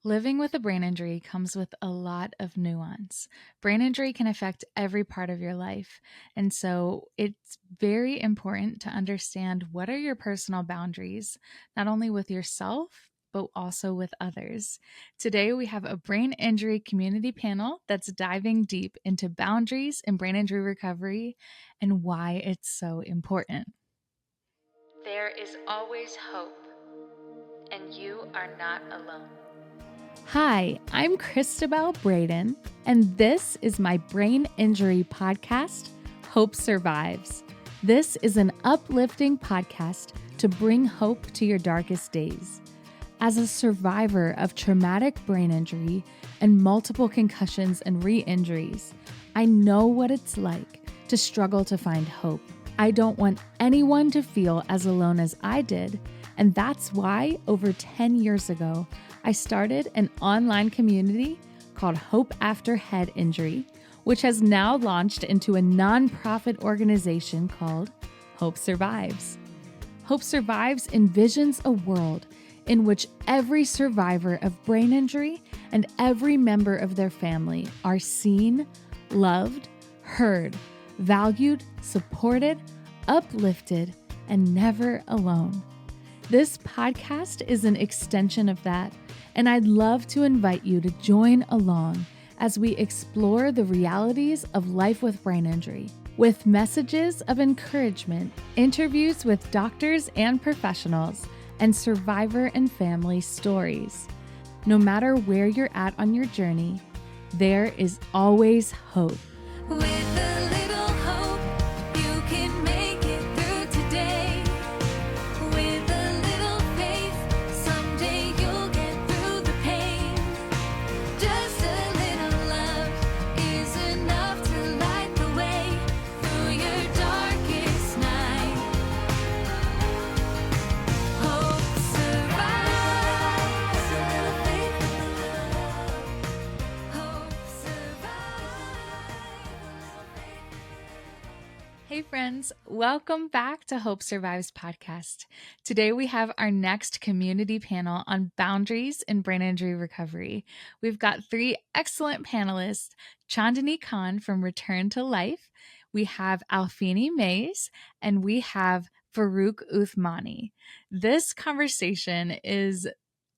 Living with a brain injury comes with a lot of nuance. Brain injury can affect every part of your life. And so it's very important to understand what are your personal boundaries, not only with yourself, but also with others. Today, we have a brain injury community panel that's diving deep into boundaries in brain injury recovery and why it's so important. There is always hope, and you are not alone. Hi, I'm Cristabelle Braden, and this is my brain injury podcast, Hope Survives. This is an uplifting podcast to bring hope to your darkest days. As a survivor of traumatic brain injury and multiple concussions and re-injuries, I know what it's like to struggle to find hope. I don't want anyone to feel as alone as I did, and that's why over 10 years ago, I started an online community called Hope After Head Injury, which has now launched into a nonprofit organization called Hope Survives. Hope Survives envisions a world in which every survivor of brain injury and every member of their family are seen, loved, heard, valued, supported, uplifted, and never alone. This podcast is an extension of that, and I'd love to invite you to join along as we explore the realities of life with brain injury, with messages of encouragement, interviews with doctors and professionals, and survivor and family stories. No matter where you're at on your journey, there is always hope. With a little hope, you can make it through today. With a little faith, someday you'll get through the pain. Just a little love is enough to light the way through your darkest night. Hope survives. A little faith, a little love. Hope survives. Hey friends, welcome back to Hope Survives podcast. Today we have our next community panel on boundaries in brain injury recovery. We've got three excellent panelists: Chaandani Khan from Return to Life, we have Alfinie Mayes, and we have Farook Outhmani. This conversation is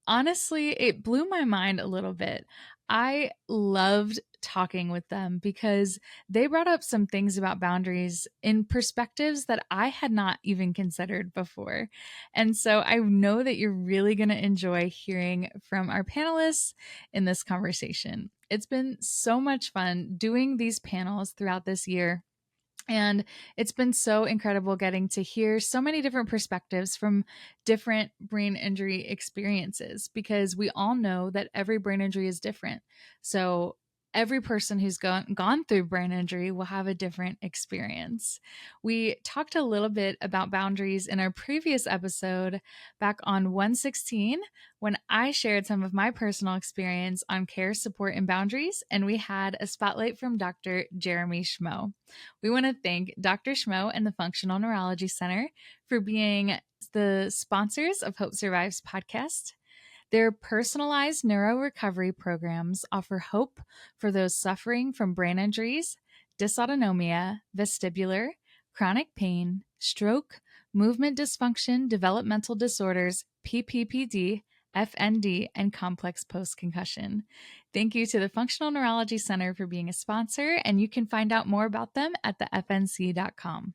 honestly, it blew my mind a little bit. I loved talking with them because they brought up some things about boundaries in perspectives that I had not even considered before. And so I know that you're really going to enjoy hearing from our panelists in this conversation. It's been so much fun doing these panels throughout this year. And it's been so incredible getting to hear so many different perspectives from different brain injury experiences, because we all know that every brain injury is different. So every person who's gone through brain injury will have a different experience. We talked a little bit about boundaries in our previous episode back on 116 when I shared some of my personal experience on care, support, and boundaries, and we had a spotlight from Dr. Jeremy Schmo. We want to thank Dr. Schmo and the Functional Neurology Center for being the sponsors of Hope Survives podcast. Their personalized neuro recovery programs offer hope for those suffering from brain injuries, dysautonomia, vestibular, chronic pain, stroke, movement dysfunction, developmental disorders, PPPD, FND, and complex post-concussion. Thank you to the Functional Neurology Center for being a sponsor, and you can find out more about them at thefnc.com.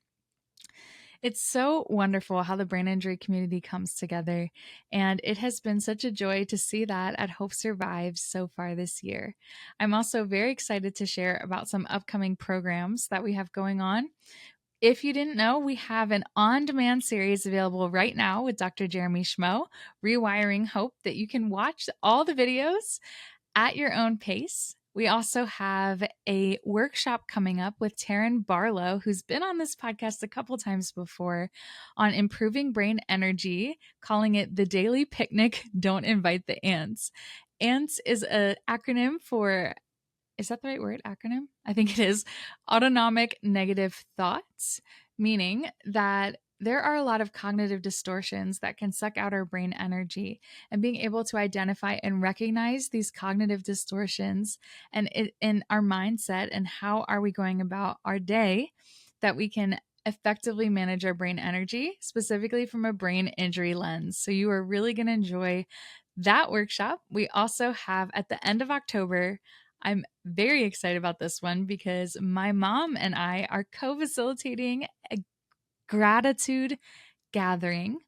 It's so wonderful how the brain injury community comes together, and it has been such a joy to see that at Hope Survives so far this year. I'm also very excited to share about some upcoming programs that we have going on. If you didn't know, we have an on-demand series available right now with Dr. Jeremy Schmo, Rewiring Hope, that you can watch all the videos at your own pace. We also have a workshop coming up with Taryn Barlow, who's been on this podcast a couple times before, on improving brain energy, calling it the Daily Picnic, Don't Invite the Ants. ANTS is an acronym for, is that the right word, acronym? I think it is, Autonomic Negative Thoughts, meaning that there are a lot of cognitive distortions that can suck out our brain energy. And being able to identify and recognize these cognitive distortions and in our mindset and how are we going about our day, that we can effectively manage our brain energy, specifically from a brain injury lens. So you are really going to enjoy that workshop. We also have at the end of October, I'm very excited about this one because my mom and I are co facilitating a gratitude gathering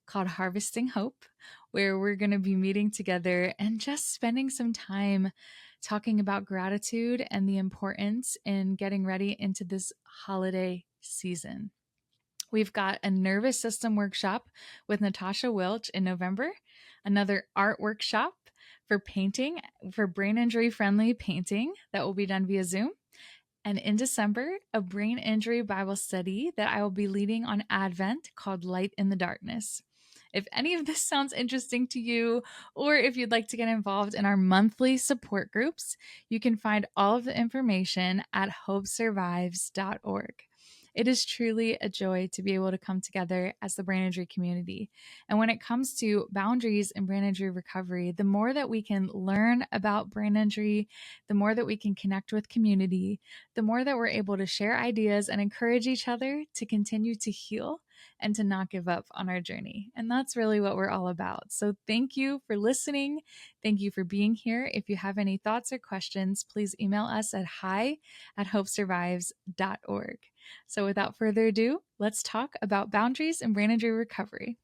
called Harvesting Hope, where we're going to be meeting together and just spending some time talking about gratitude and the importance in getting ready into this holiday season. We've got a nervous system workshop with Natasha Welch in November, another art workshop for painting, for brain injury friendly painting that will be done via Zoom. And in December, a brain injury Bible study that I will be leading on Advent called Light in the Darkness. If any of this sounds interesting to you, or if you'd like to get involved in our monthly support groups, you can find all of the information at hopesurvives.org. It is truly a joy to be able to come together as the brain injury community. And when it comes to boundaries in brain injury recovery, the more that we can learn about brain injury, the more that we can connect with community, the more that we're able to share ideas and encourage each other to continue to heal and to not give up on our journey. And that's really what we're all about. So thank you for listening. Thank you for being here. If you have any thoughts or questions, please email us at hi@hopesurvives.org. So without further ado, let's talk about boundaries in brain injury recovery.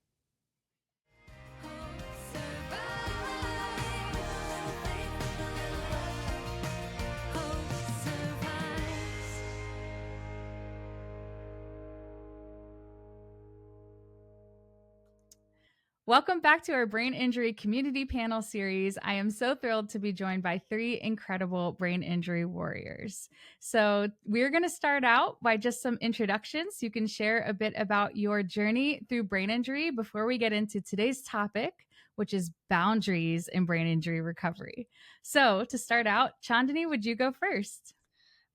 Welcome back to our Brain Injury Community Panel Series. I am so thrilled to be joined by three incredible brain injury warriors. So, we're going to start out by just some introductions. You can share a bit about your journey through brain injury before we get into today's topic, which is boundaries in brain injury recovery. So, to start out, Chaandani, would you go first?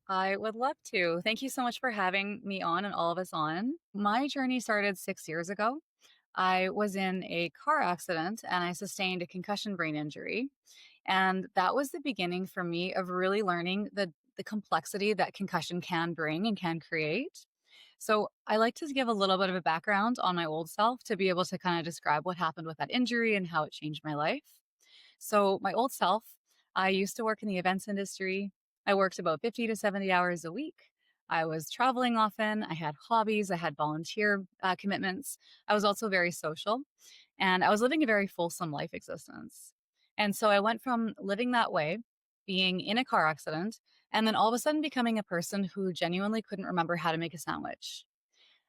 I would love to. Thank you so much for having me on and all of us on. My journey started 6 years ago. I was in a car accident and I sustained a concussion brain injury. And that was the beginning for me of really learning the complexity that concussion can bring and can create. So I like to give a little bit of a background on my old self to be able to kind of describe what happened with that injury and how it changed my life. So, my old self, I used to work in the events industry. I worked about 50 to 70 hours a week. I was traveling often. I had hobbies. I had volunteer commitments. I was also very social and I was living a very fulsome life existence. And so I went from living that way, being in a car accident, and then all of a sudden becoming a person who genuinely couldn't remember how to make a sandwich.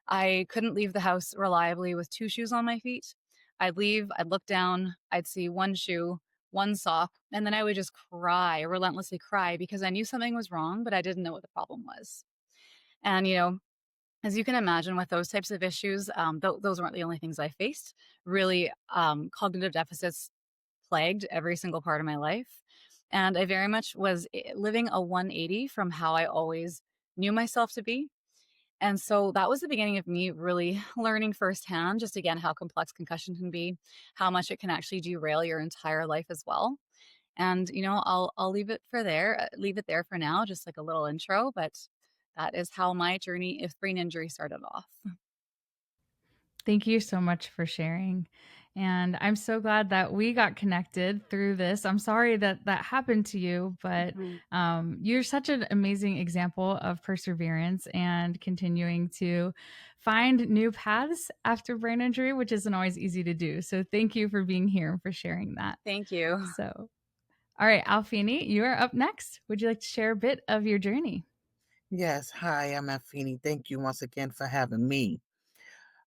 I couldn't leave the house reliably with two shoes on my feet. I'd leave, I'd look down, I'd see one shoe, one sock, and then I would just cry, relentlessly cry because I knew something was wrong, but I didn't know what the problem was. And, as you can imagine, with those types of issues, those weren't the only things I faced. Really, cognitive deficits plagued every single part of my life. And I very much was living a 180 from how I always knew myself to be. And so that was the beginning of me really learning firsthand, just again, how complex concussion can be, how much it can actually derail your entire life as well. And I'll leave it there for now, just like a little intro. But that is how my journey of brain injury started off. Thank you so much for sharing. And I'm so glad that we got connected through this. I'm sorry that that happened to you, but Mhm. you're such an amazing example of perseverance and continuing to find new paths after brain injury, which isn't always easy to do. So thank you for being here and for sharing that. Thank you. So, all right, Alfinie, you are up next. Would you like to share a bit of your journey? Yes, hi, I'm Alfinie. Thank you once again for having me.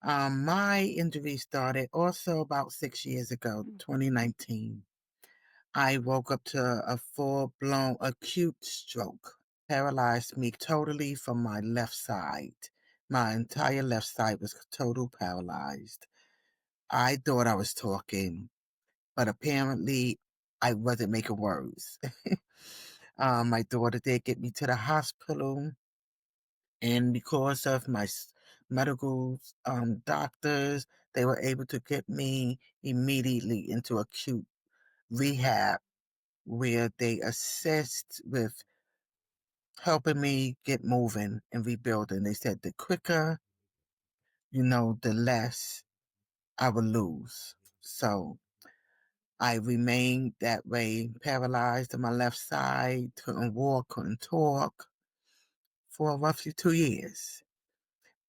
My injury started also about 6 years ago, 2019. I woke up to a full-blown acute stroke, paralyzed me totally from my left side. My entire left side was total paralyzed. I thought I was talking, but apparently I wasn't making words. My daughter did get me to the hospital. And because of medical doctors. They were able to get me immediately into acute rehab where they assist with helping me get moving and rebuilding. They said the quicker, the less I would lose. So I remained that way, paralyzed on my left side, couldn't walk, couldn't talk for roughly 2 years.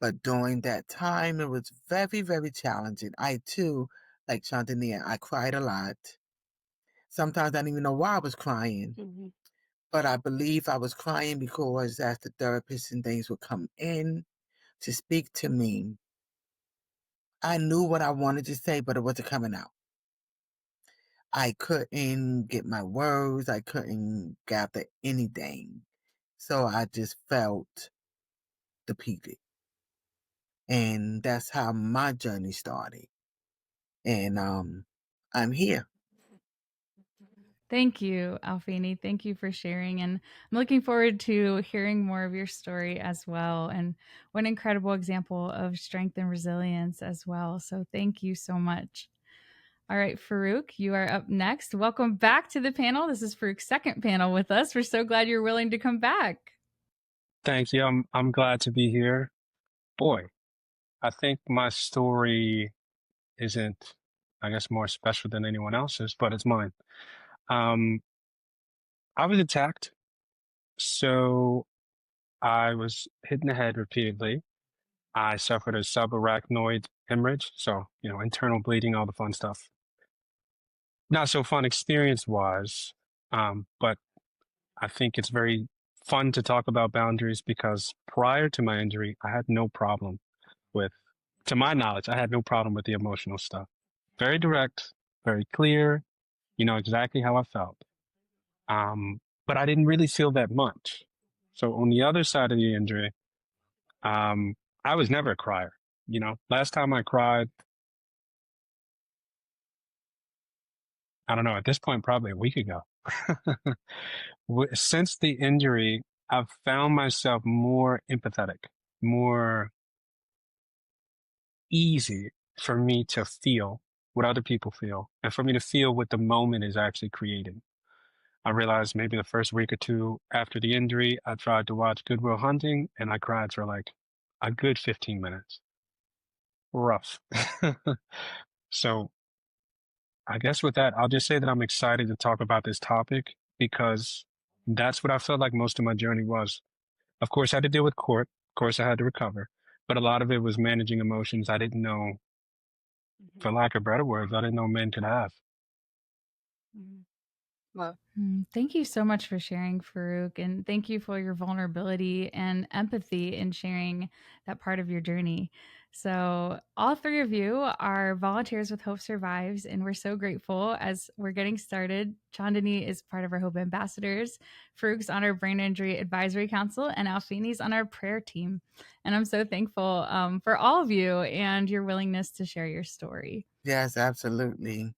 But during that time, it was very, very challenging. I too, like Chaandani, I cried a lot. Sometimes I didn't even know why I was crying. But I believe I was crying because as the therapist and things would come in to speak to me, I knew what I wanted to say, but it wasn't coming out. I couldn't get my words. I couldn't gather anything. So I just felt depleted. And that's how my journey started. And I'm here. Thank you, Alfinie. Thank you for sharing. And I'm looking forward to hearing more of your story as well. And what an incredible example of strength and resilience as well. So thank you so much. All right, Farook, you are up next. Welcome back to the panel. This is Farook's second panel with us. We're so glad you're willing to come back. Thank you. I'm glad to be here. Boy, I think my story isn't, I guess, more special than anyone else's, but it's mine. Um, I was attacked, so I was hit in the head repeatedly. I suffered a subarachnoid hemorrhage, so internal bleeding, all the fun stuff. Not so fun experience-wise, but I think it's very fun to talk about boundaries because prior to my injury, I had no problem with, to my knowledge, I had no problem with the emotional stuff. Very direct, very clear, you know exactly how I felt. But I didn't really feel that much. So on the other side of the injury, I was never a crier. Last time I cried, I don't know, at this point, probably a week ago. Since the injury, I've found myself more empathetic, more easy for me to feel what other people feel and for me to feel what the moment is actually creating. I realized maybe the first week or two after the injury, I tried to watch Good Will Hunting and I cried for like a good 15 minutes. Rough. So I guess with that, I'll just say that I'm excited to talk about this topic because that's what I felt like most of my journey was. Of course, I had to deal with court. Of course, I had to recover. But a lot of it was managing emotions I didn't know, for lack of better words, I didn't know men could have. Well, Thank you so much for sharing, Farouk. And thank you for your vulnerability and empathy in sharing that part of your journey. So, all three of you are volunteers with Hope Survives, and we're so grateful as we're getting started. Chaandani is part of our Hope Ambassadors, Farouk's on our Brain Injury Advisory Council, and Alfinie's on our prayer team. And I'm so thankful for all of you and your willingness to share your story. Yes, absolutely.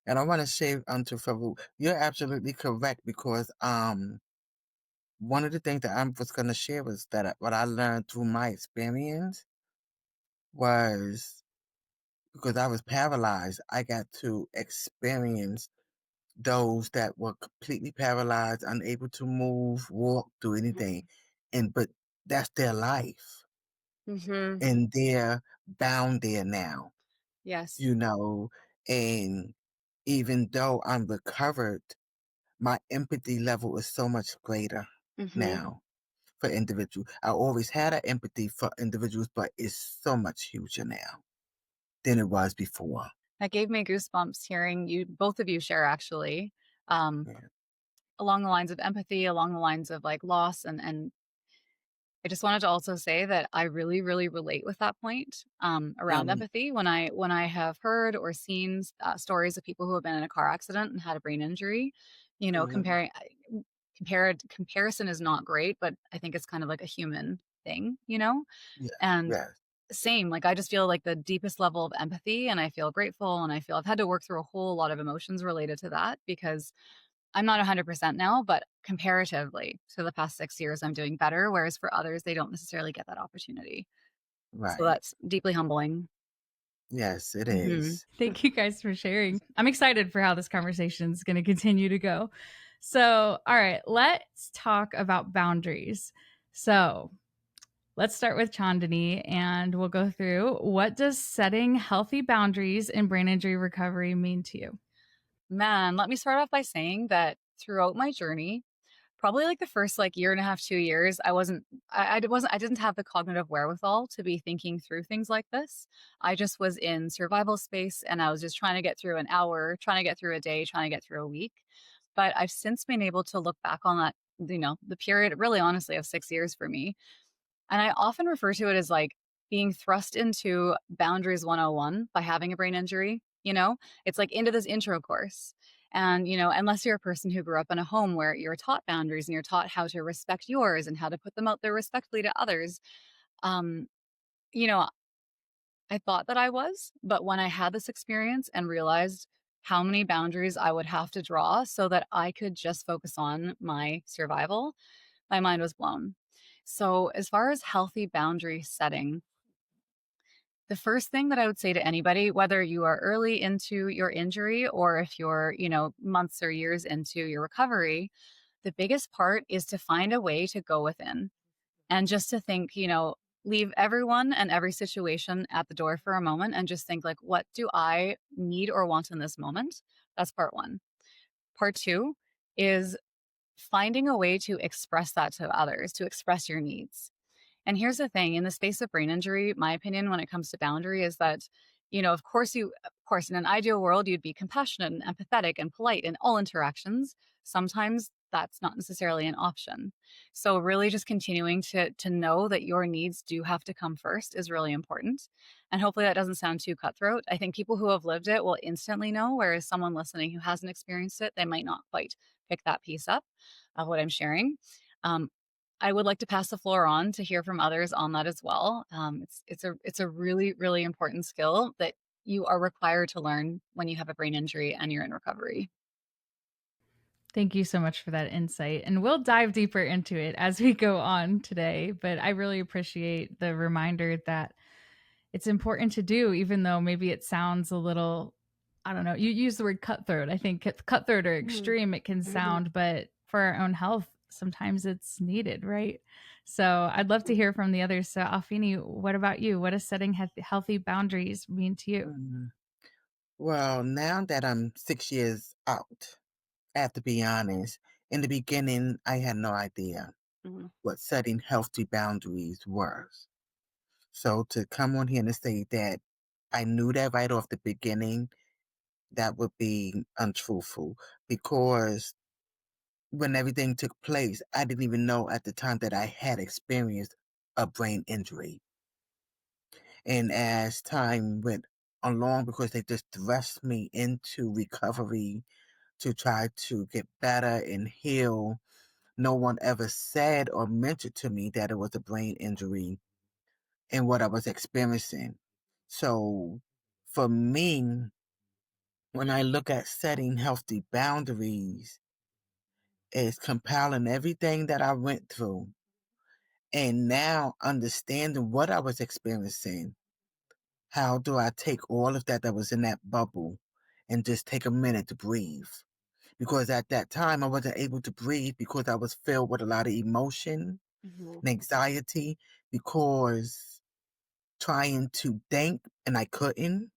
And I want to say unto Farouk, you're absolutely correct because one of the things that I was going to share was that what I learned through my experience was because I was paralyzed, I got to experience those that were completely paralyzed, unable to move, walk, do anything. But that's their life. And they're bound there now, yes. and even though I'm recovered, my empathy level is so much greater now for individuals. I always had an empathy for individuals, but it's so much huger now than it was before. That gave me goosebumps hearing you, both of you share actually, um, Yeah. along the lines of empathy, along the lines of like loss. And I just wanted to also say that I really, really relate with that point around Um, empathy. When I have heard or seen stories of people who have been in a car accident and had a brain injury, mhm. comparison is not great, but I think it's kind of like a human thing. Yeah. And Yes. same, like I just feel like the deepest level of empathy, and I feel grateful, and I feel I've had to work through a whole lot of emotions related to that because I'm not 100% now, but comparatively to the past 6 years, I'm doing better. Whereas for others, they don't necessarily get that opportunity. So Right. that's deeply humbling. Yes, it Mhm. is. Thank you guys for sharing. I'm excited for how this conversation is going to continue to go. So, all right, let's talk about boundaries. So, let's start with Chaandani and we'll go through what does setting healthy boundaries in brain injury recovery mean to you? Man, let me start off by saying that throughout my journey, probably like the first like year and a half, 2 years, I didn't have the cognitive wherewithal to be thinking through things like this. I just was in survival space and I was just trying to get through an hour, trying to get through a day, trying to get through a week. But I've since been able to look back on that, the period really honestly of 6 years for me. And I often refer to it as like being thrust into boundaries 101 by having a brain injury. It's like into this intro course. And, unless you're a person who grew up in a home where you're taught boundaries and you're taught how to respect yours and how to put them out there respectfully to others, um, you know, I thought that I was. But when I had this experience and realized how many boundaries I would have to draw so that I could just focus on my survival, my mind was blown. So, as far as healthy boundary setting, the first thing that I would say to anybody, whether you are early into your injury or if you're, months or years into your recovery, the biggest part is to find a way to go within and just to think, leave everyone and every situation at the door for a moment and just think, like, what do I need or want in this moment? That's part one. Part two is finding a way to express that to others, to express your needs. And here's the thing, in the space of brain injury, my opinion when it comes to boundary is that, of course, in an ideal world, you'd be compassionate and empathetic and polite in all interactions. Sometimes that's not necessarily an option. So really just continuing to know that your needs do have to come first is really important. And hopefully that doesn't sound too cutthroat. I think people who have lived it will instantly know, whereas someone listening who hasn't experienced it, they might not quite pick that piece up of what I'm sharing. Um, I would like to pass the floor on to hear from others on that as well. It's a really really important skill that you are required to learn when you have a brain injury and you're in recovery. Thank you so much for that insight. And we'll dive deeper into it as we go on today. But I really appreciate the reminder that it's important to do, even though maybe it sounds a little, I don't know, you use the word cutthroat. I think cutthroat or extreme it can sound, but for our own health, sometimes it's needed, right? So I'd love to hear from the others. So, Alfinie, what about you? What does setting healthy boundaries mean to you? Mhm. Well, now that I'm 6 years out, I have to be honest, in the beginning, I had no idea Mhm. what setting healthy boundaries were. So to come on here and say that I knew that right off the beginning, that would be untruthful because when everything took place, I didn't even know at the time that I had experienced a brain injury. And as time went along, because they just thrust me into recovery to try to get better and heal, no one ever said or mentioned to me that it was a brain injury and what I was experiencing. So for me, when I look at setting healthy boundaries, it's compiling everything that I went through and now understanding what I was experiencing. How do I take all of that was in that bubble and just take a minute to breathe? Because at that time, I wasn't able to breathe because I was filled with a lot of emotion Mhm. and anxiety because trying to think and I couldn't.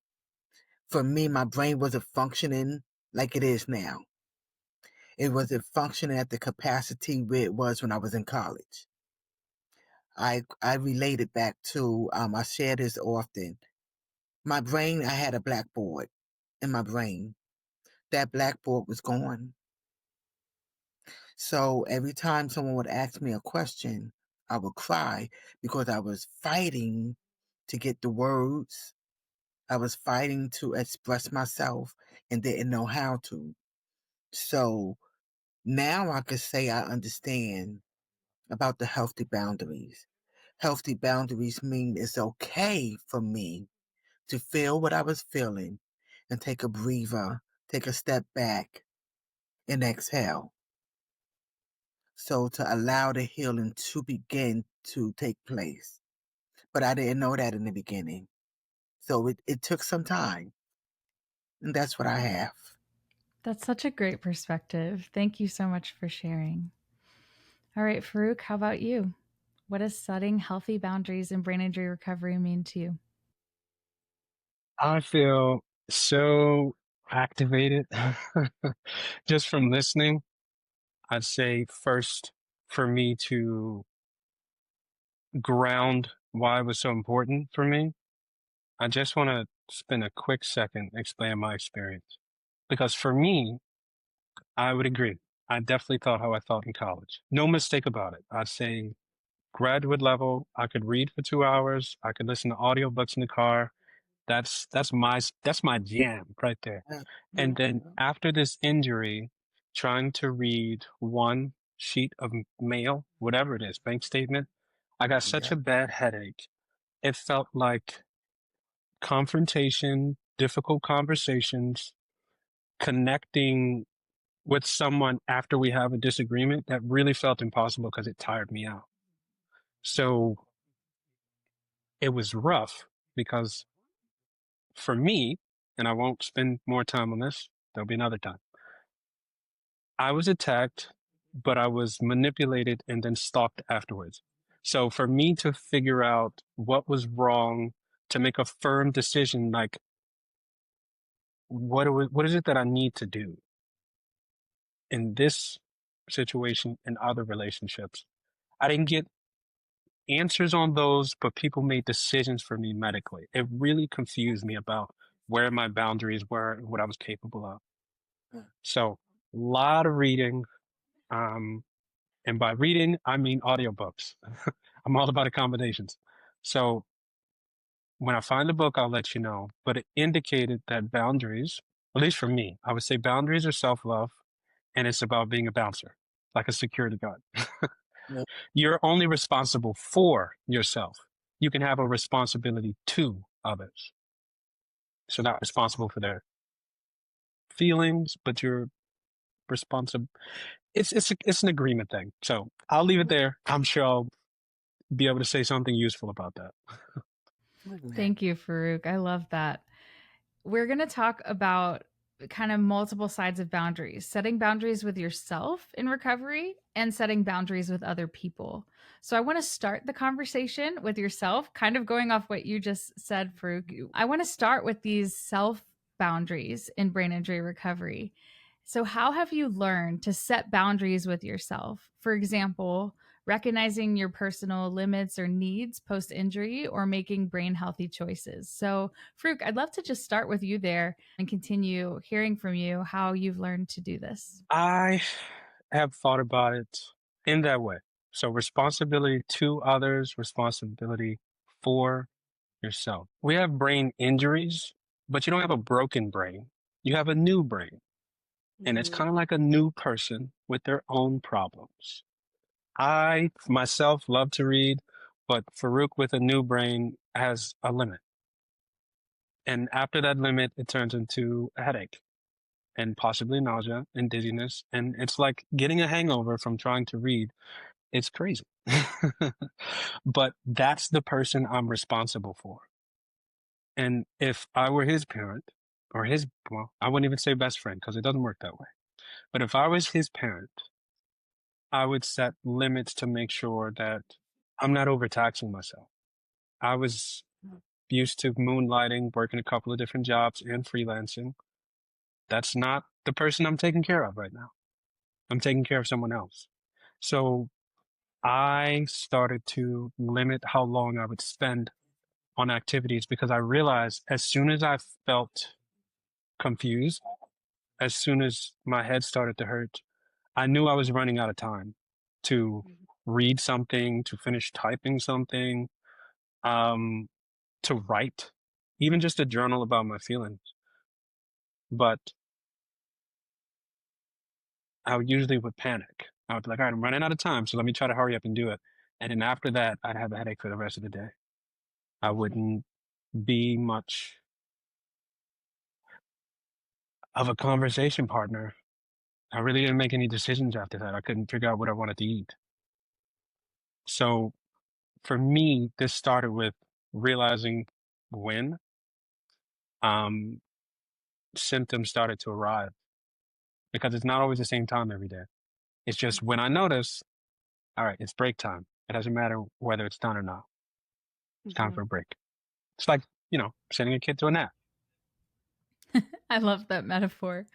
For me, my brain wasn't functioning like it is now. It wasn't functioning at the capacity where it was when I was in college. I relate it back to, I share this often. My brain, I had a blackboard in my brain. That blackboard was gone. So every time someone would ask me a question, I would cry because I was fighting to get the words. I was fighting to express myself and didn't know how to. So now I could say I understand about the healthy boundaries. Healthy boundaries mean it's okay for me to feel what I was feeling and take a breather, take a step back and exhale. So to allow the healing to begin to take place. but I didn't know that in the beginning. So it took some time, and that's what I have. That's such a great perspective. Thank you so much for sharing. All right, Farook, how about you? What does setting healthy boundaries in brain injury recovery mean to you? I feel so activated just from listening. I'd say first for me to ground why it was so important for me, I just want to spend a quick second explaining my experience. Because for me, I would agree. I definitely thought how I thought in college. No mistake about it. I'd say graduate level, I could read for 2 hours. I could listen to audiobooks in the car. That's my jam right there. And then after this injury, trying to read one sheet of mail, whatever it is, bank statement, I got such Yeah, a bad headache. It felt like confrontation, difficult conversations, connecting with someone after we have a disagreement that really felt impossible because it tired me out. So it was rough because for me, and I won't spend more time on this, there'll be another time. I was attacked, but I was manipulated and then stalked afterwards. So for me to figure out what was wrong, to make a firm decision, like what is it that I need to do in this situation and other relationships? I didn't get answers on those, but people made decisions for me medically. It really confused me about where my boundaries were and what I was capable of. So a lot of reading, and by reading, I mean audiobooks. I'm all about accommodations. So when I find a book, I'll let you know. But it indicated that boundaries, at least for me, I would say boundaries are self-love, and it's about being a bouncer, like a security guard. yeah, You're only responsible for yourself. You can have a responsibility to others. So not responsible for their feelings, but you're responsible. It's an agreement thing. So I'll leave it there. I'm sure I'll be able to say something useful about that. Thank you, Farouk. I love that. We're going to talk about kind of multiple sides of boundaries, setting boundaries with yourself in recovery and setting boundaries with other people. So I want to start the conversation with yourself, kind of going off what you just said, Farouk. I want to start with these self boundaries in brain injury recovery. So, how have you learned to set boundaries with yourself? For example, recognizing your personal limits or needs post injury or making brain healthy choices. So, Farouk, I'd love to just start with you there and continue hearing from you how you've learned to do this. I have thought about it in that way. So responsibility to others, responsibility for yourself. We have brain injuries, but you don't have a broken brain. You have a new brain. And it's kind of like a new person with their own problems. I myself love to read, but Farouk with a new brain has a limit. And after that limit, it turns into a headache and possibly nausea and dizziness. And it's like getting a hangover from trying to read. It's crazy. But that's the person I'm responsible for. And if I were his parent or well, I wouldn't even say best friend because it doesn't work that way. But if I was his parent, I would set limits to make sure that I'm not overtaxing myself. I was used to moonlighting, working a couple of different jobs and freelancing. That's not the person I'm taking care of right now. I'm taking care of someone else. So I started to limit how long I would spend on activities because I realized as soon as I felt confused, as soon as my head started to hurt, I knew I was running out of time to read something, to finish typing something, um, to write, even just a journal about my feelings. But I usually would panic. I would be like, all right, I'm running out of time, so let me try to hurry up and do it. And then after that, I'd have a headache for the rest of the day. I wouldn't be much of a conversation partner. I really didn't make any decisions after that. I couldn't figure out what I wanted to eat. So for me, this started with realizing when um, symptoms started to arrive, because it's not always the same time every day. It's just when I notice, all right, it's break time. It doesn't matter whether it's done or not. It's time for a break. It's like, sending a kid to a nap. I love that metaphor.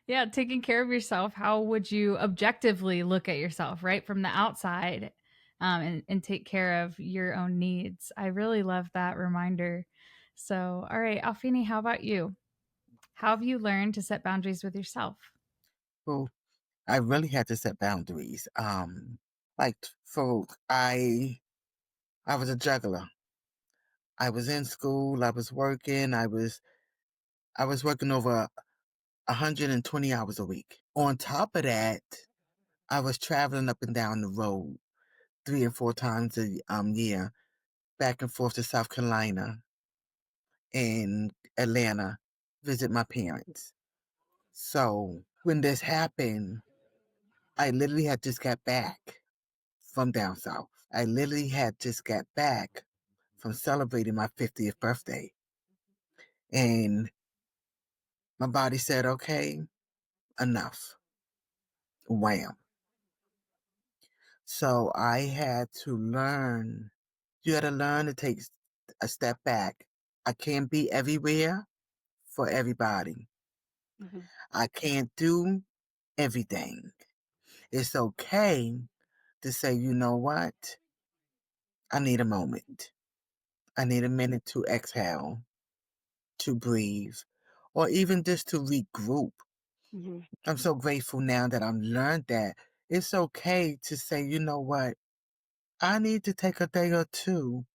Yeah, taking care of yourself. How would you objectively look at yourself, right? From the outside, and take care of your own needs. I really love that reminder. So, all right, Alfini, how about you? How have you learned to set boundaries with yourself? Well, I really had to set boundaries. Like Farook, I was a juggler. I was in school. I was working. I was working over 120 hours a week. On top of that, I was traveling up and down the road 3 and 4 times a year, back and forth to South Carolina and Atlanta, visit my parents. So when this happened, I literally had just got back from down south. I literally had just got back from celebrating my 50th birthday. And my body said, okay, enough. Wham. So I had to learn. You had to learn to take a step back. I can't be everywhere for everybody. I can't do everything. It's okay to say, you know what? I need a moment. I need a minute to exhale, to breathe, or even just to regroup. I'm so grateful now that I've learned that it's okay to say, you know what? I need to take a day or two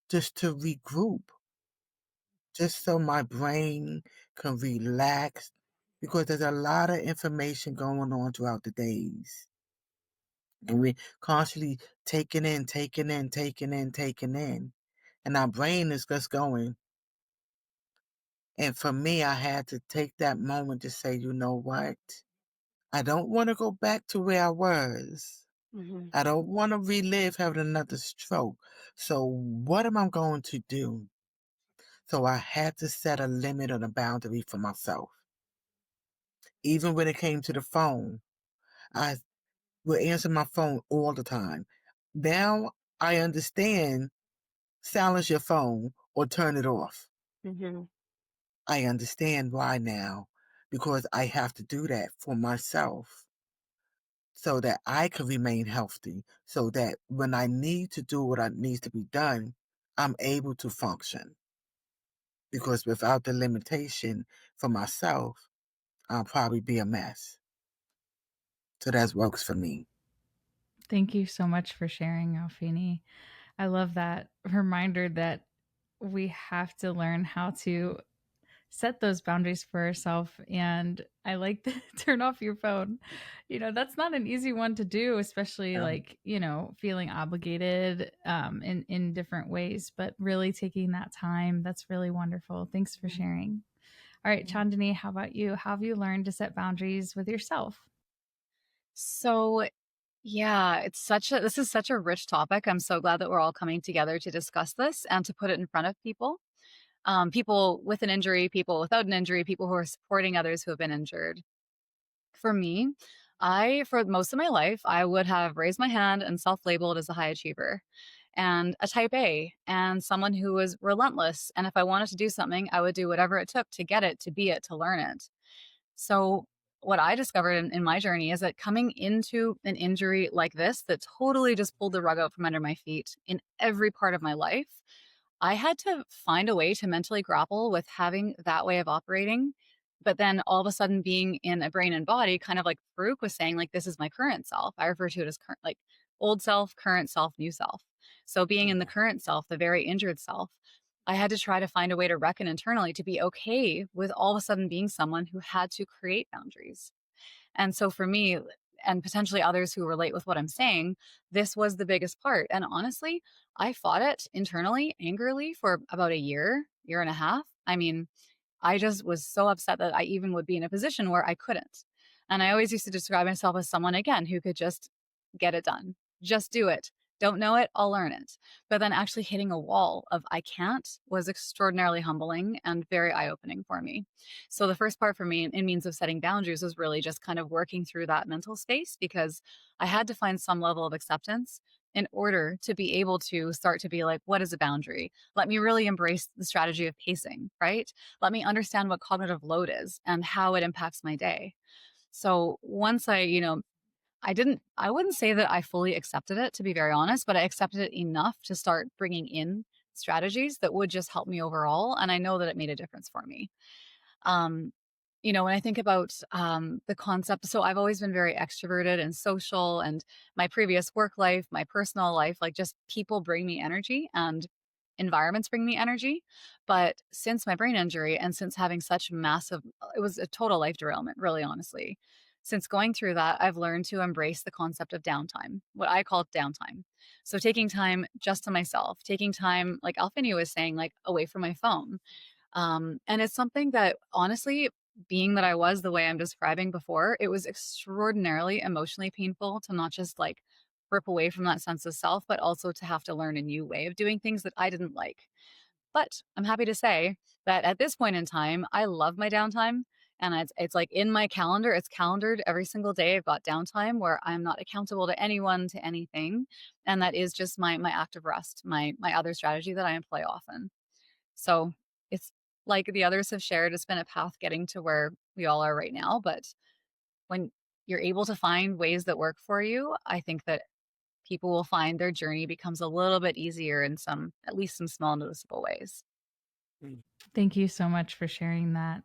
just to regroup, just so my brain can relax, because there's a lot of information going on throughout the days. And we're constantly taking in, taking in, taking in, taking in. And our brain is just going. And for me, I had to take that moment to say, you know what? I don't want to go back to where I was. I don't want to relive having another stroke. So what am I going to do? So I had to set a limit and a boundary for myself. Even when it came to the phone, I would answer my phone all the time. Now I understand, silence your phone or turn it off. I understand why now, because I have to do that for myself so that I can remain healthy, so that when I need to do what needs to be done, I'm able to function. Because without the limitation for myself, I'll probably be a mess. So that works for me. Thank you so much for sharing, Alfini. I love that reminder that we have to learn how to set those boundaries for ourselves. And I like to turn off your phone. That's not an easy one to do, especially like, feeling obligated in different ways, but really taking that time. That's really wonderful. Thanks for sharing. All right, Chaandani, how about you? How have you learned to set boundaries with yourself? So, yeah, this is such a rich topic. I'm so glad that we're all coming together to discuss this and to put it in front of people. People with an injury, people without an injury, people who are supporting others who have been injured. For me, for most of my life, I would have raised my hand and self-labeled as a high achiever and a type A and someone who was relentless. And if I wanted to do something, I would do whatever it took to get it, to be it, to learn it. So, what I discovered in my journey is that coming into an injury like this, that totally just pulled the rug out from under my feet in every part of my life, I had to find a way to mentally grapple with having that way of operating. But then all of a sudden being in a brain and body, kind of like Farouk was saying, like, this is my current self. I refer to it as current, like old self, current self, new self. So being in the current self, the very injured self, I had to try to find a way to reckon internally to be okay with all of a sudden being someone who had to create boundaries. And so for me, and potentially others who relate with what I'm saying, this was the biggest part. And honestly, I fought it internally, angrily for about a year and a half. I mean, I just was so upset that I even would be in a position where I couldn't. And I always used to describe myself as someone, again, who could just get it done, just do it, Don't know it, I'll learn it. But then actually hitting a wall of I can't was extraordinarily humbling and very eye opening for me. So the first part for me in means of setting boundaries was really just kind of working through that mental space, because I had to find some level of acceptance in order to be able to start to be like, what is a boundary? Let me really embrace the strategy of pacing, right? Let me understand what cognitive load is and how it impacts my day. So once I wouldn't say that I fully accepted it, to be very honest, but I accepted it enough to start bringing in strategies that would just help me overall. And I know that it made a difference for me. Um, when I think about the concept, so I've always been very extroverted and social, and my previous work life, my personal life, like just people bring me energy and environments bring me energy. But since my brain injury and since having such massive, it was a total life derailment, really, honestly. Since going through that, I've learned to embrace the concept of downtime, what I call downtime. So taking time just to myself, taking time, like Alfinie was saying, like away from my phone, and it's something that honestly, being that I was the way I'm describing before, it was extraordinarily emotionally painful to not just like rip away from that sense of self, but also to have to learn a new way of doing things that I didn't like. But I'm happy to say that at this point in time, I love my downtime. And it's like in my calendar, it's calendared every single day. I've got downtime where I'm not accountable to anyone, to anything. And that is just my act of rest, my other strategy that I employ often. So it's like the others have shared, it's been a path getting to where we all are right now. But when you're able to find ways that work for you, I think that people will find their journey becomes a little bit easier in some, at least some small noticeable ways. Thank you so much for sharing that.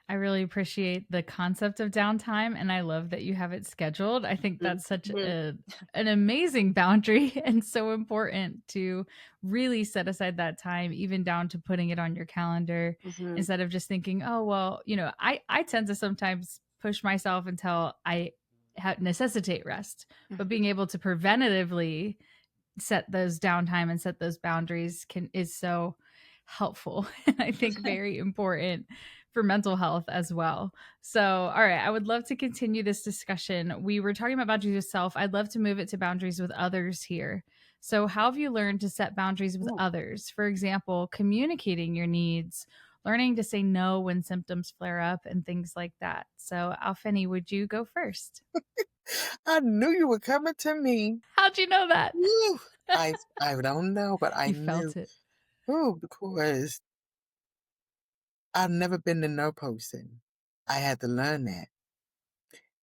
I really appreciate the concept of downtime, and I love that you have it scheduled. I think that's such an amazing boundary and so important to really set aside that time, even down to putting it on your calendar instead of just thinking, oh, well, I tend to sometimes push myself until I necessitate rest, but being able to preventatively set those downtime and set those boundaries is so helpful and I think very important for mental health as well. So, all right, I would love to continue this discussion. We were talking about boundaries with self. I'd love to move it to boundaries with others here. So, how have you learned to set boundaries with others? For example, communicating your needs, learning to say no when symptoms flare up, and things like that. So, Alfinie, would you go first? I knew you were coming to me. How'd you know that? Woo! I don't know, but I You knew. felt it. Ooh, because I've never been the no person. I had to learn that.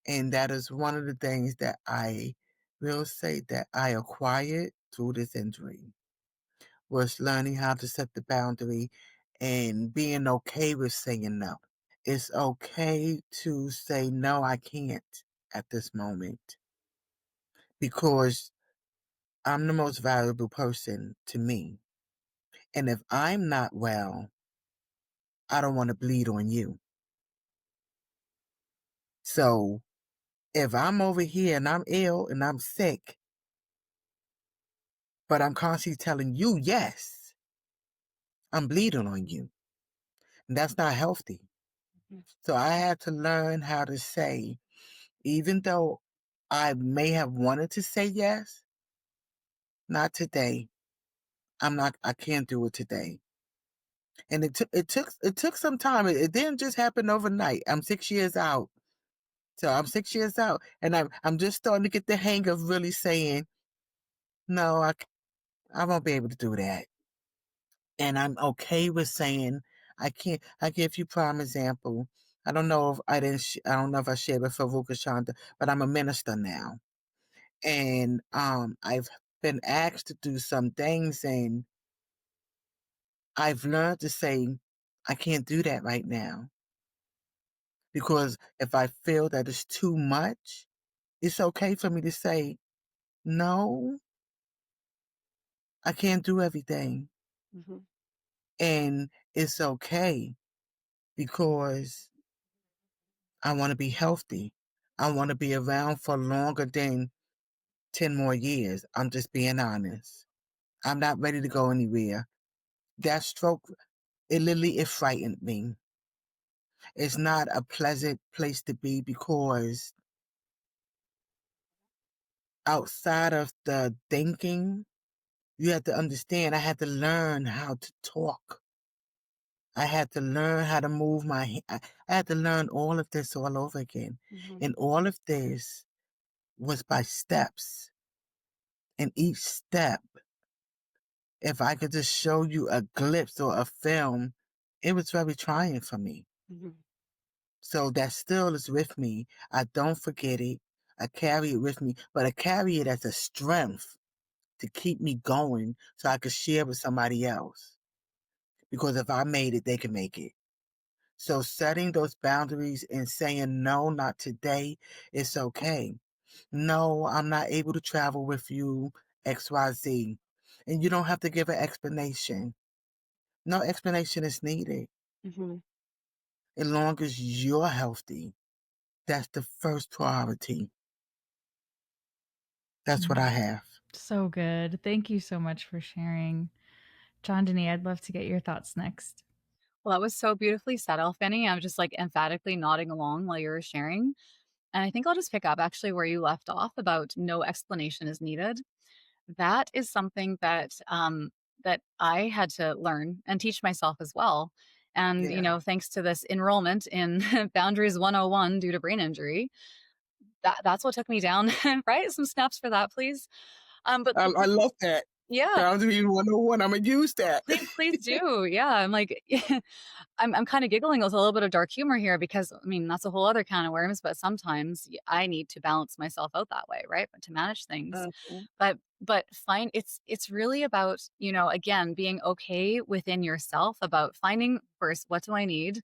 And that is one of the things that I will say that I acquired through this injury, was learning how to set the boundary and being okay with saying no. It's okay to say, no, I can't at this moment, because I'm the most valuable person to me. And if I'm not well, I don't want to bleed on you. So if I'm over here and I'm ill and I'm sick, but I'm constantly telling you yes, I'm bleeding on you. And that's not healthy. So I had to learn how to say, even though I may have wanted to say yes, not today. I can't do it today. And it took some time. It didn't just happen overnight. I'm 6 years out. So I'm 6 years out, and I'm just starting to get the hang of really saying, no, I won't be able to do that. And I'm okay with saying I can't. I give you prime example. I don't know if I didn't. I don't know if I shared with Farook Outhmani, but I'm a minister now, and I've been asked to do some things, and I've learned to say I can't do that right now, because if I feel that it's too much, it's okay for me to say no. I can't do everything, and it's okay, because I want to be healthy. I want to be around for longer than 10 more years. I'm just being honest. I'm not ready to go anywhere. That stroke, it frightened me. It's not a pleasant place to be, because outside of the thinking, you have to understand I had to learn how to talk. I had to learn how to move I had to learn all of this all over again. And all of this was by steps. And each step, if I could just show you a glimpse or a film, it was very trying for me. So that still is with me. I don't forget it. I carry it with me, but I carry it as a strength to keep me going so I could share with somebody else. Because if I made it, they can make it. So setting those boundaries and saying, no, not today, it's okay. No, I'm not able to travel with you, XYZ. And you don't have to give an explanation. No explanation is needed. As long as you're healthy, that's the first priority. That's what I have. So good. Thank you so much for sharing. Chaandani, I'd love to get your thoughts next. Well, that was so beautifully said, Alfinie. I was just like emphatically nodding along while you were sharing. And I think I'll just pick up actually where you left off about no explanation is needed. That is something that that I had to learn and teach myself as well. And Yeah. thanks to this enrollment in Boundaries 101 due to brain injury, that's what took me down. Right? Some snaps for that, please. But I love that. yeah, Boundary 101. I'm going to use that. please do. Yeah, I'm like, I'm kind of giggling with a little bit of dark humor here because I mean that's a whole other can of worms. But sometimes I need to balance myself out that way, right? But to manage things, but fine. It's really about again being okay within yourself about finding first what do I need,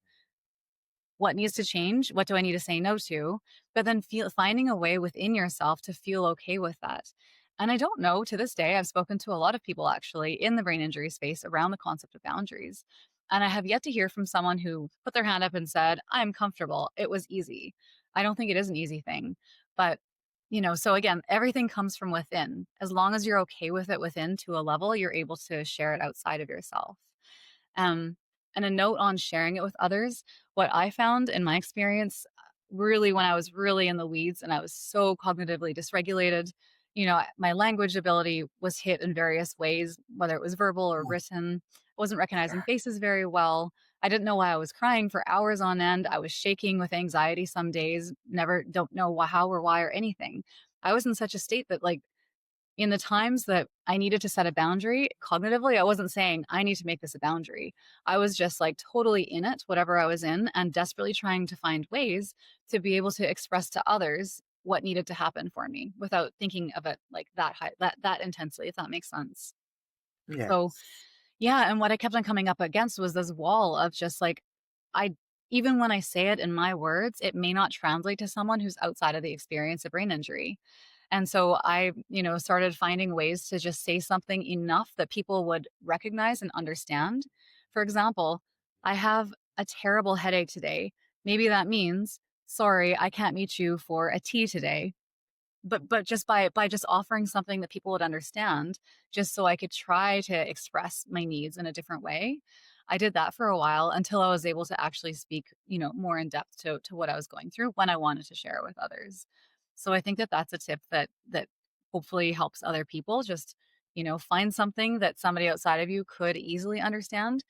what needs to change, what do I need to say no to, but then finding a way within yourself to feel okay with that. And I don't know, to this day I've spoken to a lot of people actually in the brain injury space around the concept of boundaries, and I have yet to hear from someone who put their hand up and said I'm comfortable, it was easy. I don't think it is an easy thing, but so again, everything comes from within. As long as you're okay with it within to a level, you're able to share it outside of yourself. um, and a note on sharing it with others. What I found in my experience, really, when I was really in the weeds and I was so cognitively dysregulated, my language ability was hit in various ways, whether it was verbal or written. I wasn't recognizing faces very well. I didn't know why I was crying for hours on end. I was shaking with anxiety some days, never, don't know how or why or anything. I was in such a state that, like, in the times that I needed to set a boundary, cognitively, I wasn't saying, I need to make this a boundary. I was just like totally in it, whatever I was in, and desperately trying to find ways to be able to express to others what needed to happen for me without thinking of it like that high, that intensely, if that makes sense. So, Yes. yeah. And what I kept on coming up against was this wall of just like, I, even when I say it in my words, it may not translate to someone who's outside of the experience of brain injury. And so I, started finding ways to just say something enough that people would recognize and understand. For example, I have a terrible headache today. Maybe that means, sorry, I can't meet you for a tea today. But just by just offering something that people would understand, just so I could try to express my needs in a different way. I did that for a while until I was able to actually speak, more in depth to what I was going through when I wanted to share it with others. So I think that that's a tip that hopefully helps other people just, find something that somebody outside of you could easily understand.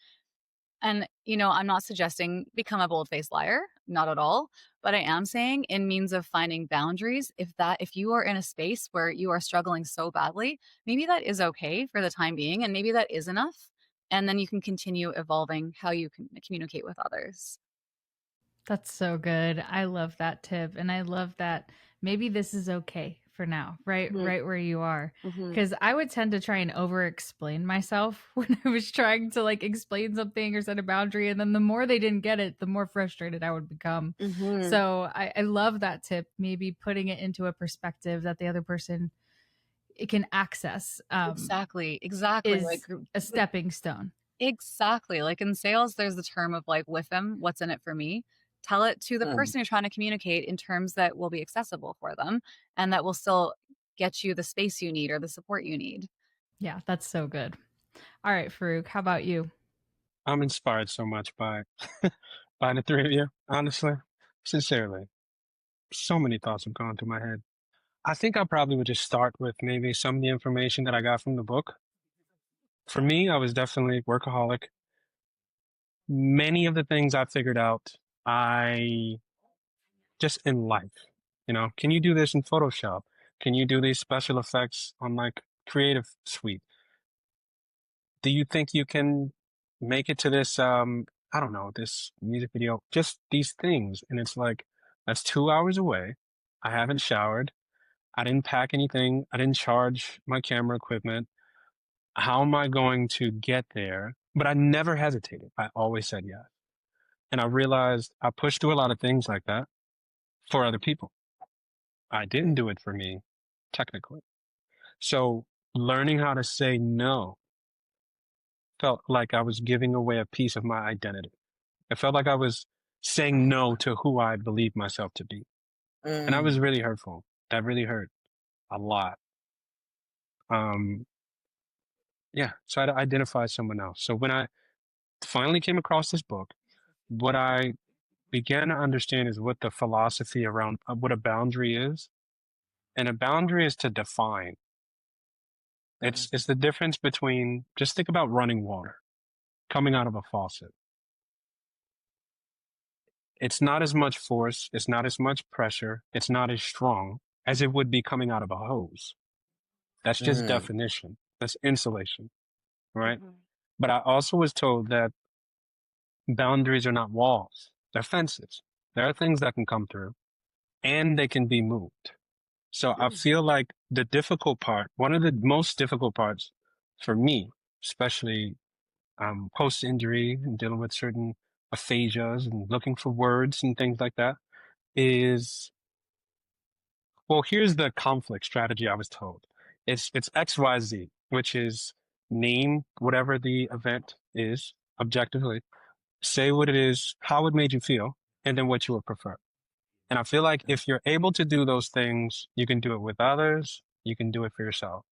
And, I'm not suggesting become a bold-faced liar, not at all. But I am saying in means of finding boundaries, if you are in a space where you are struggling so badly, maybe that is okay for the time being, and maybe that is enough. And then you can continue evolving how you can communicate with others. That's so good. I love that tip. And I love that maybe this is okay for now, right? Right where you are. Because I would tend to try and over explain myself when I was trying to like explain something or set a boundary. And then the more they didn't get it, the more frustrated I would become. So I love that tip, maybe putting it into a perspective that the other person it can access Exactly. Like is a stepping stone. exactly. Like in sales, there's the term of like with them, what's in it for me? Tell it to the person you're trying to communicate in terms that will be accessible for them and that will still get you the space you need or the support you need. Yeah, that's so good. All right, Farouk, how about you? I'm inspired so much by by the three of you, honestly, sincerely. So many thoughts have gone through my head. I think I probably would just start with maybe some of the information that I got from the book. For me, I was definitely workaholic. Many of the things I figured out, I just in life, can you do this in Photoshop? Can you do these special effects on like Creative Suite? Do you think you can make it to this, I don't know, this music video? Just these things. And it's like, that's 2 hours away. I haven't showered. I didn't pack anything. I didn't charge my camera equipment. How am I going to get there? But I never hesitated. I always said yes. And I realized I pushed through a lot of things like that for other people. I didn't do it for me, technically. So learning how to say no felt like I was giving away a piece of my identity. It felt like I was saying no to who I believed myself to be. And that was really hurtful. That really hurt a lot. Yeah, so I identified someone else. So when I finally came across this book, what I began to understand is what the philosophy around what a boundary is. And a boundary is to define. It's the difference between, just think about running water coming out of a faucet. It's not as much force, it's not as much pressure, it's not as strong as it would be coming out of a hose. That's just definition. That's insulation, right? But I also was told that boundaries are not walls, they're fences. There are things that can come through and they can be moved. So I feel like the difficult part, one of the most difficult parts for me, especially post injury and dealing with certain aphasias and looking for words and things like that, is, well, here's the conflict strategy I was told. It's XYZ, which is name whatever the event is objectively, say what it is, how it made you feel, and then what you would prefer. And I feel like if you're able to do those things, you can do it with others, you can do it for yourself.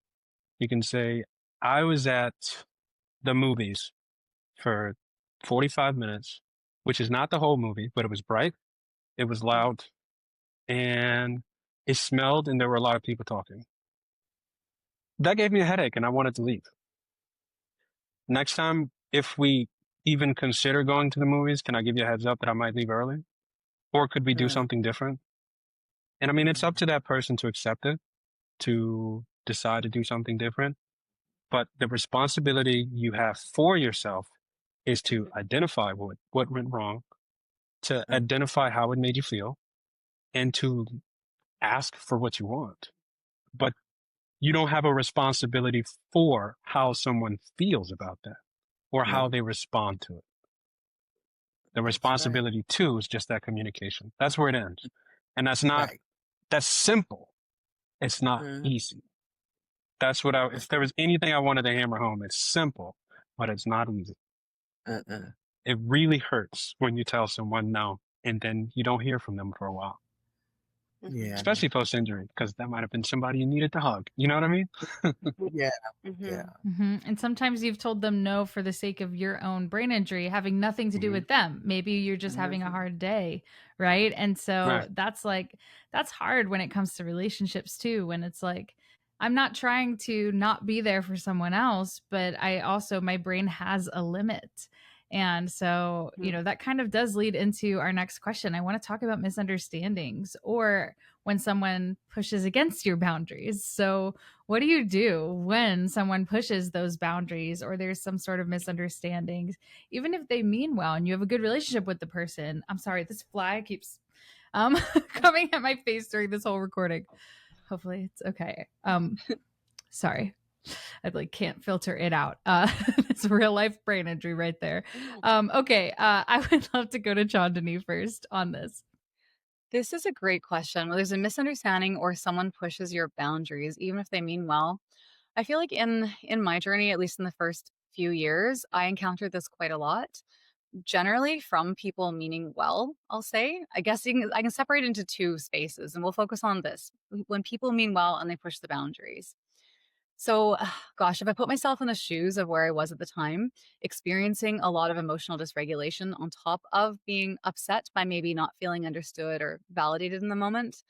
You can say, I was at the movies for 45 minutes, which is not the whole movie, but it was bright, it was loud, and it smelled, and there were a lot of people talking. That gave me a headache, and I wanted to leave. Next time, if we even consider going to the movies, can I give you a heads up that I might leave early? Or could we do something different? And I mean, it's up to that person to accept it, to decide to do something different. But the responsibility you have for yourself is to identify what went wrong, to identify how it made you feel, and to ask for what you want. But you don't have a responsibility for how someone feels about that or how they respond to it. The responsibility too is just that communication. That's where it ends. And that's simple. It's not easy. That's what if there was anything I wanted to hammer home, it's simple, but it's not easy. It really hurts when you tell someone no, and then you don't hear from them for a while. Yeah. Especially post-injury, because that might have been somebody you needed to hug. You know what I mean? Yeah. Yeah. And sometimes you've told them no for the sake of your own brain injury, having nothing to do with them. Maybe you're just having a hard day, right? And so that's hard when it comes to relationships too, when it's like, I'm not trying to not be there for someone else, but my brain has a limit. And so, that kind of does lead into our next question. I want to talk about misunderstandings or when someone pushes against your boundaries. So, what do you do when someone pushes those boundaries or there's some sort of misunderstandings, even if they mean well and you have a good relationship with the person? I'm sorry, this fly keeps coming at my face during this whole recording. Hopefully it's okay. Sorry. I can't filter it out. It's real life brain injury right there. Okay. I would love to go to Chaandani first on this. This is a great question. When there's a misunderstanding or someone pushes your boundaries, even if they mean well, I feel like in my journey, at least in the first few years, I encountered this quite a lot. Generally from people meaning well, I'll say. I guess I can separate into two spaces, and we'll focus on this. When people mean well and they push the boundaries. So, gosh, if I put myself in the shoes of where I was at the time, experiencing a lot of emotional dysregulation on top of being upset by maybe not feeling understood or validated in the moment,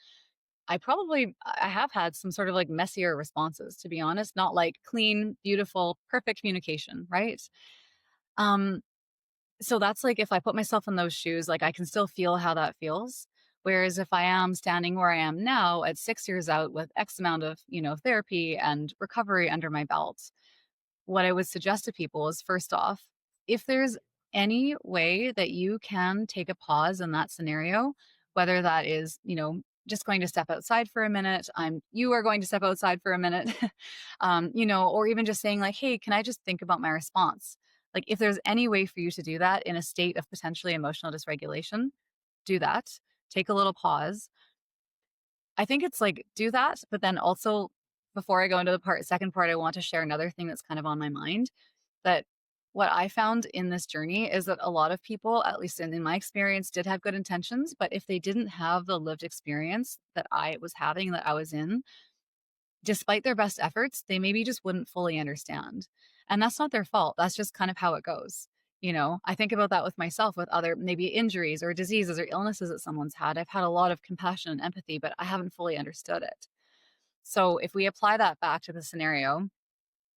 I have had some sort of like messier responses, to be honest, not like clean, beautiful, perfect communication, right? Um, so that's like if I put myself in those shoes, like I can still feel how that feels. Whereas if I am standing where I am now at 6 years out with X amount of, therapy and recovery under my belt, what I would suggest to people is first off, if there's any way that you can take a pause in that scenario, whether that is, just going to step outside for a minute, you are going to step outside for a minute, or even just saying like, hey, can I just think about my response? Like if there's any way for you to do that in a state of potentially emotional dysregulation, do that. Take a little pause. I think it's like do that, but then also before I go into the second part, I want to share another thing that's kind of on my mind that what I found in this journey is that a lot of people, at least in my experience, did have good intentions, but if they didn't have the lived experience that I was having, that I was in, despite their best efforts, they maybe just wouldn't fully understand. And that's not their fault. That's just kind of how it goes. I think about that with myself, with other maybe injuries or diseases or illnesses that someone's had. I've had a lot of compassion and empathy, but I haven't fully understood it. So if we apply that back to the scenario,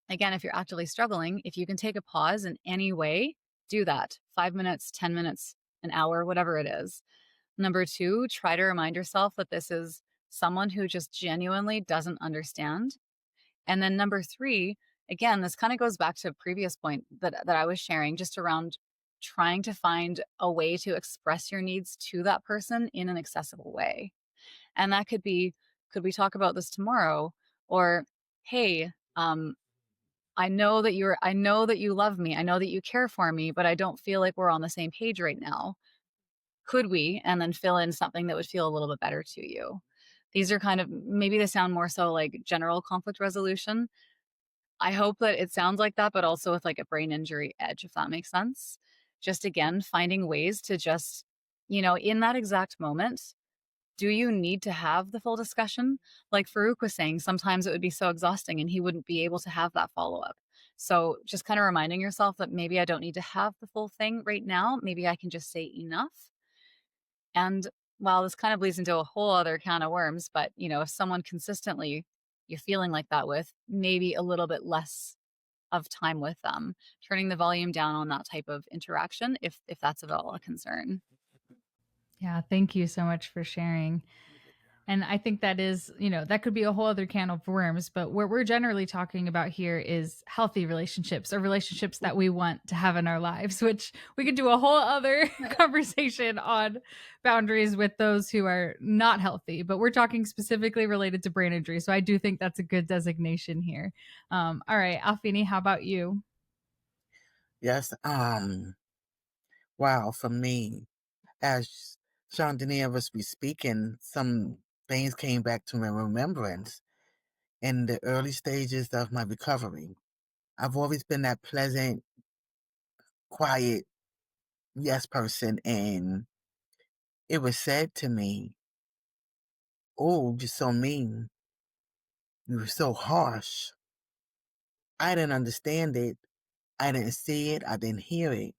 again, if you're actively struggling, if you can take a pause in any way, do that. 5 minutes, 10 minutes, an hour, whatever it is. Number two, try to remind yourself that this is someone who just genuinely doesn't understand. And then number three, again, this kind of goes back to a previous point that I was sharing just around trying to find a way to express your needs to that person in an accessible way. And that could be, could we talk about this tomorrow? Or, hey, I know that you love me. I know that you care for me, but I don't feel like we're on the same page right now. Could we? And then fill in something that would feel a little bit better to you. These are kind of, maybe they sound more so like general conflict resolution. I hope that it sounds like that, but also with like a brain injury edge, if that makes sense. Just again, finding ways to just, in that exact moment, do you need to have the full discussion? Like Farook was saying, sometimes it would be so exhausting and he wouldn't be able to have that follow up. So just kind of reminding yourself that maybe I don't need to have the full thing right now. Maybe I can just say enough. And while this kind of bleeds into a whole other can of worms, but if someone consistently you're feeling like that with, maybe a little bit less of time with them, turning the volume down on that type of interaction if that's at all a concern. Yeah, thank you so much for sharing. And I think that is, that could be a whole other can of worms. But what we're generally talking about here is healthy relationships or relationships that we want to have in our lives, which we could do a whole other conversation on boundaries with those who are not healthy. But we're talking specifically related to brain injury. So I do think that's a good designation here. All right, Alfinie, how about you? Yes. Wow. For me, as Chaandani was speaking, some things came back to my remembrance in the early stages of my recovery. I've always been that pleasant, quiet, yes person, and it was said to me, "Oh, you're so mean. You were so harsh." I didn't understand it. I didn't see it. I didn't hear it.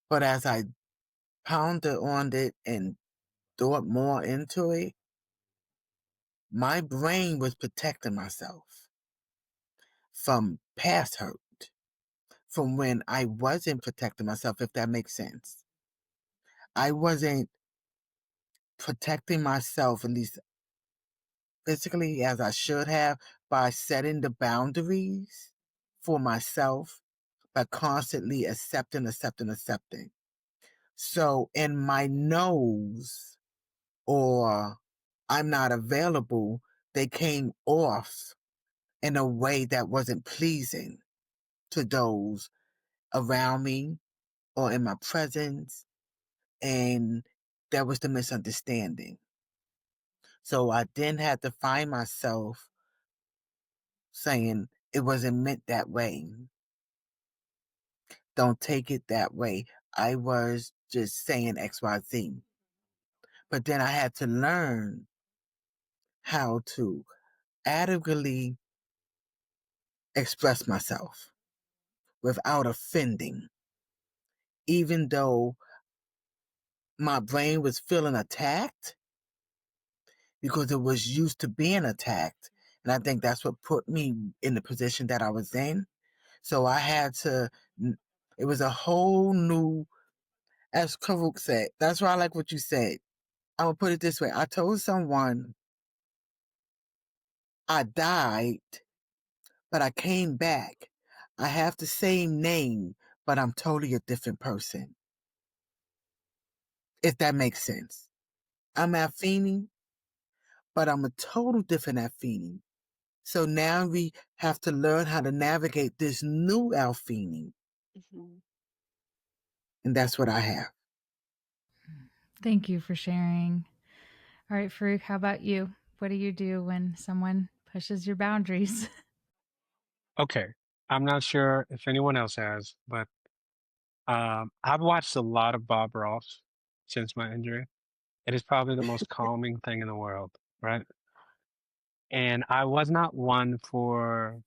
But as I pondered on it and thought more into it, my brain was protecting myself from past hurt, from when I wasn't protecting myself, if that makes sense. I wasn't protecting myself, at least physically, as I should have, by setting the boundaries for myself, by constantly accepting. So in my no's or I'm not available, they came off in a way that wasn't pleasing to those around me or in my presence. And that was the misunderstanding. So I then had to find myself saying it wasn't meant that way. Don't take it that way. I was just saying XYZ. But then I had to learn how to adequately express myself without offending, even though my brain was feeling attacked. because it was used to being attacked. And I think that's what put me in the position that I was in. So I had to, it was a whole new, as Farook said, that's why I like what you said. I'm going to put it this way. I told someone I died, but I came back. I have the same name, but I'm totally a different person. If that makes sense. I'm Alfinie, but I'm a total different Alfinie. So now we have to learn how to navigate this new Alfinie. Mhm. And that's what I have. Thank you for sharing. All right, Farook, how about you? What do you do when someone pushes your boundaries? Okay. I'm not sure if anyone else has, but I've watched a lot of Bob Ross since my injury. It is probably the most calming thing in the world, right? And I was not one for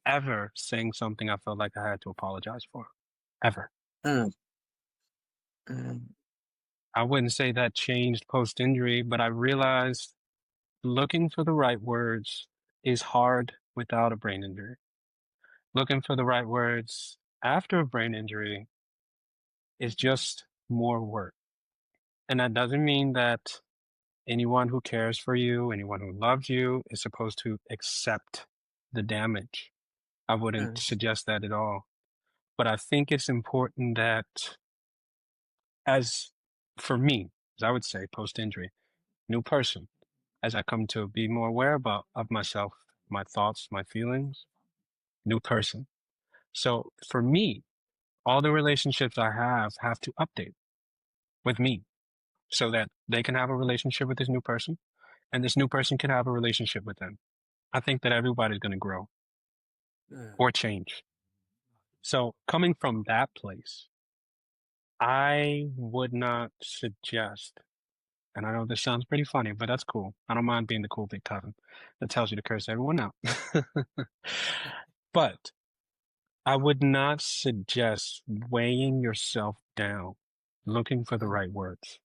ever saying something I felt like I had to apologize for. Ever. Mm, mm, I wouldn't say that changed post injury, but I realized looking for the right words is hard without a brain injury. Looking for the right words after a brain injury is just more work. And that doesn't mean that anyone who cares for you, anyone who loves you, is supposed to accept the damage. I wouldn't mm, suggest that at all. But I think it's important that, as for me, as I would say, post injury, new person, as I come to be more aware of myself, my thoughts, my feelings, new person. So for me, all the relationships I have to update with me so that they can have a relationship with this new person and this new person can have a relationship with them. I think that everybody's going to grow mm, or change. So coming from that place, I would not suggest, and I know this sounds pretty funny, but that's cool. I don't mind being the cool big cousin that tells you to curse everyone out. But I would not suggest weighing yourself down, looking for the mm, right words,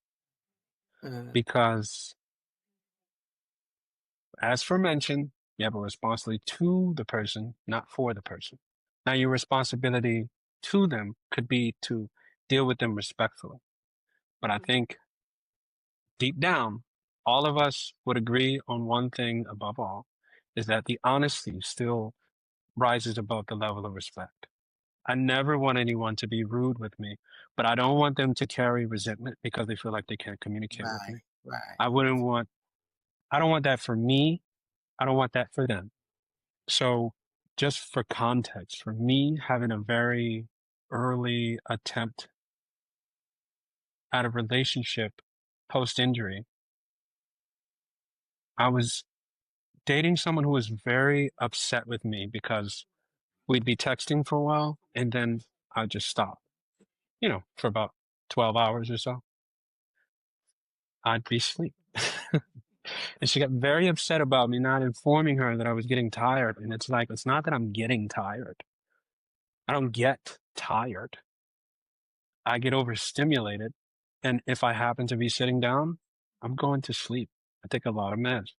mm, because as for mentioned, you have a responsibility to the person, not for the person. Now, your responsibility to them could be to deal with them respectfully. But I think deep down, all of us would agree on one thing above all is that the honesty still rises above the level of respect. I never want anyone to be rude with me, but I don't want them to carry resentment because they feel like they can't communicate with me. right, right. I wouldn't want, I don't want that for me. I don't want that for them. So, just for context, for me having a very early attempt at a relationship post injury, I was dating someone who was very upset with me because we'd be texting for a while and then I'd just stop, for about 12 hours or so. I'd be asleep. And she got very upset about me not informing her that I was getting tired. And it's like, it's not that I'm getting tired. I don't get tired. I get overstimulated. And if I happen to be sitting down, I'm going to sleep. I take a lot of meds.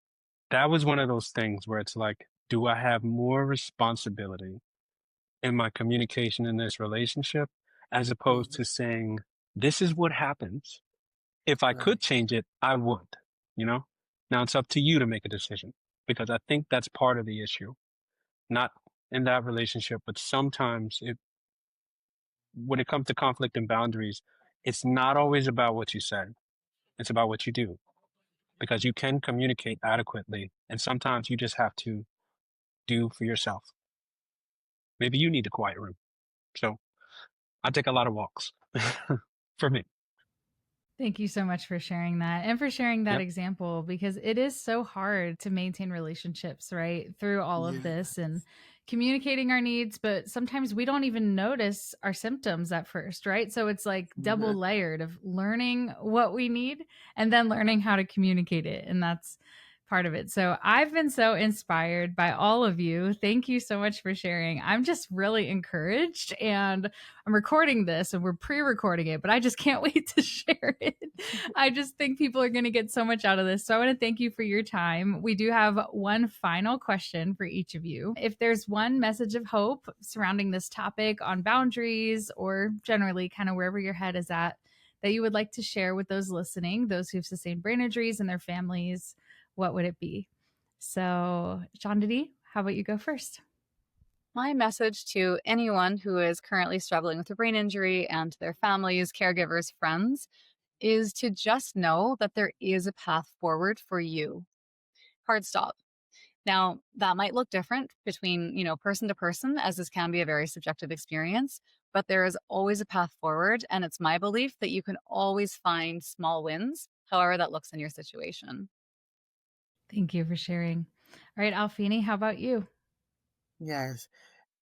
That was one of those things where it's like, do I have more responsibility in my communication in this relationship as opposed Mm, to saying, this is what happens. If I right. could change it, I would, you know? Now it's up to you to make a decision because I think that's part of the issue. Not in that relationship, but sometimes when it comes to conflict and boundaries, it's not always about what you say. It's about what you do because you can communicate adequately. And sometimes you just have to do for yourself. Maybe you need a quiet room. So I take a lot of walks for me. Thank you so much for sharing that and for sharing that Yep. example because it is so hard to maintain relationships, right? Through all of Yeah. this and communicating our needs, but sometimes we don't even notice our symptoms at first, right? So it's like double Mhm. layered of learning what we need and then learning how to communicate it. And that's part of it. So I've been so inspired by all of you. Thank you so much for sharing. I'm just really encouraged, and I'm recording this and we're pre-recording it, but I just can't wait to share it. I just think people are going to get so much out of this. So I want to thank you for your time. We do have one final question for each of you. If there's one message of hope surrounding this topic on boundaries, or generally kind of wherever your head is at, that you would like to share with those listening, those who've sustained brain injuries and their families, what would it be? So, Chaandani, how about you go first? My message to anyone who is currently struggling with a brain injury and to their families, caregivers, friends is to just know that there is a path forward for you. Hard stop. Now, that might look different between, person to person, as this can be a very subjective experience, but there is always a path forward. And it's my belief that you can always find small wins, however that looks in your situation. Thank you for sharing. All right, Alfinie, how about you? Yes.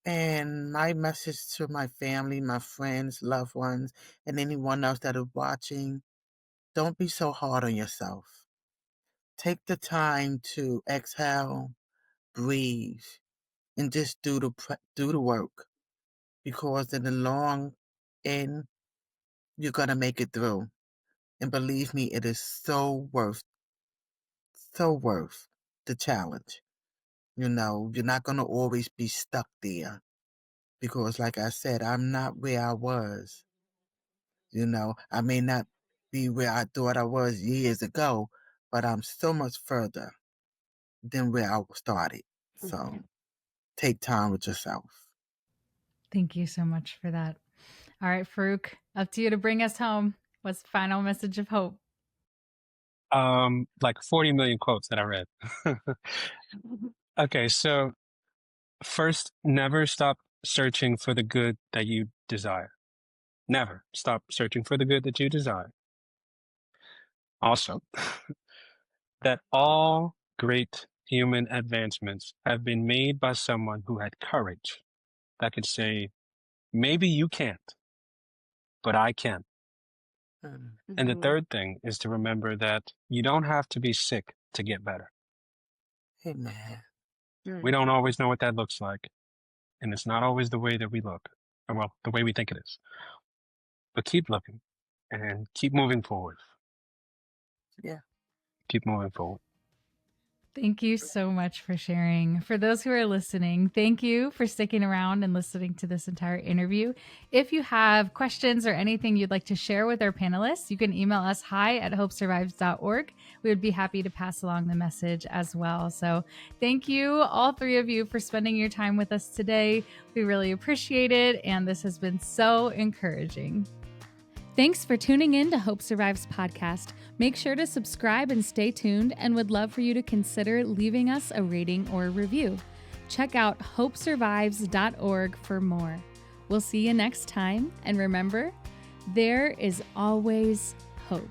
And my message to my family, my friends, loved ones, and anyone else that is watching, don't be so hard on yourself. Take the time to exhale, breathe, and just do the work. Because in the long end, you're gonna make it through. And believe me, it is so worth the challenge. You're not gonna always be stuck there. Because like I said, I'm not where I was. I may not be where I thought I was years ago, but I'm so much further than where I started. So take time with yourself. Thank you so much for that. All right, Farook, up to you to bring us home. What's the final message of hope? Like 40 million quotes that I read. Okay, so first, never stop searching for the good that you desire. Never stop searching for the good that you desire. Also, that all great human advancements have been made by someone who had courage that could say, maybe you can't, but I can. And the third thing is to remember that you don't have to be sick to get better. Amen. We don't always know what that looks like. And it's not always the way that we look, or well, the way we think it is. But keep looking and keep moving forward. Yeah. Keep moving forward. Thank you so much for sharing. For those who are listening, thank you for sticking around and listening to this entire interview. If you have questions or anything you'd like to share with our panelists, you can email us hi@hopesurvives.org. We would be happy to pass along the message as well. So thank you, all three of you, for spending your time with us today. We really appreciate it, and this has been so encouraging. Thanks for tuning in to Hope Survives podcast. Make sure to subscribe and stay tuned, and would love for you to consider leaving us a rating or a review. Check out hopesurvives.org for more. We'll see you next time, and remember, there is always hope.